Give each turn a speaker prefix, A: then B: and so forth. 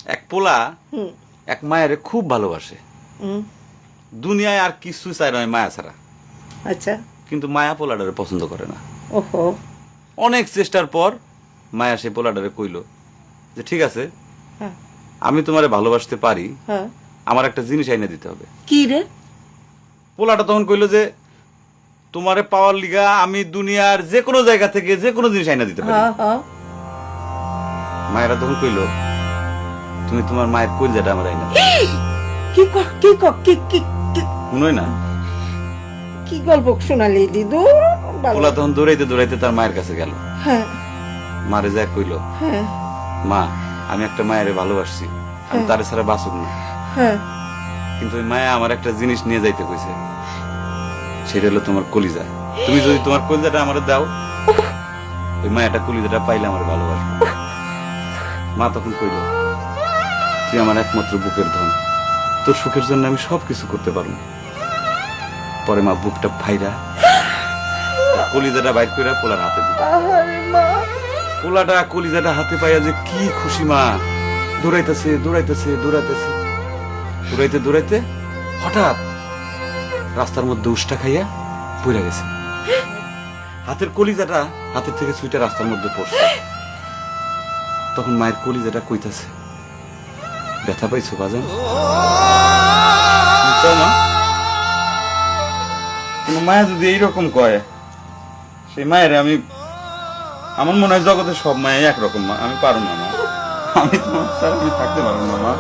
A: এক পোলা এক মায়ের খুব ভালোবাসে, দুনিয়ায় আর কিছু চাই নয় মায়া ছাড়া।
B: আচ্ছা।
A: কিন্তু মায়া পোলাডারে পছন্দ করে না।
B: ওহো।
A: অনেক চেষ্টার পর মায়া সে পোলাডারে কইল যে ঠিক আছে,
B: হ্যাঁ।
A: আমি তোমারে ভালোবাসতে পারি,
B: হ্যাঁ।
A: আমার একটা জিনিস আইনা দিতে হবে।
B: কি রে?
A: পোলাটা তখন কইল যে তোমারে পাওয়ার লিগা আমি দুনিয়ার যে কোনো জায়গা থেকে যে কোনো জিনিস আইনা দিতে পারি।
B: হ্যাঁ হ্যাঁ।
A: মায়েরা তখন কইল তুমি তোমার মায়ের কলজাটা আমার আইনা দাও।
B: কি কি কি কি কি
A: শুনোই না,
B: কি গল্প শোনালি দিদু?
A: পোলা তখন দৌড়াইতে দৌড়াইতে তার মায়ের কাছে গেল।
B: হ্যাঁ
A: মারে যা কইল,
B: হ্যাঁ
A: মা আমি একটা মায়েরে ভালোবাসছি, আমি তারে ছাড়া বাঁচুক না,
B: হ্যাঁ।
A: কিন্তু ওই মায়া আমার একটা জিনিস নিয়ে যাইতে কইছে, সেটা হলো তোমার কলিজা। তুমি যদি তোমার কলিজাটা আমারে দাও, ওই মায়াটা কলিজাটা পাইলে আমার ভালোবাসবে। মা তখন কইল তুই আমার একমাত্র বুকের ধন, তোর সুখের জন্য আমি সবকিছু করতে পারবো। পরে মা বুকটা ফাইরা কলিজাটা বাইর করে পোলার হাতে দিল।
B: আহারে মা।
A: পোলাটা কলিজাটা হাতে পাইয়া যে কি খুশি, মা দৌড়াইতেছে দৌড়াইতেছে দৌড়াইতেছে, দৌড়াইতে দৌড়াইতে হঠাৎ রাস্তার মধ্যে উষ্টা খাইয়া পড়ে গেছে। হাতের কলিজাটা হাতের থেকে ছুঁইটা রাস্তার মধ্যে পড়ছে। তখন মায়ের কলিজাটা কইতাছে, ব্যথা পাইছো বাজান? মা, কোন মায়া যদি এইরকম কয়, সেই মায়ের আমি, আমার মনে হয় জগতের সব মায়া একরকম। মা আমি পারো না, মা আমি তোমার ছাড়া আমি থাকতে পারবো না মা।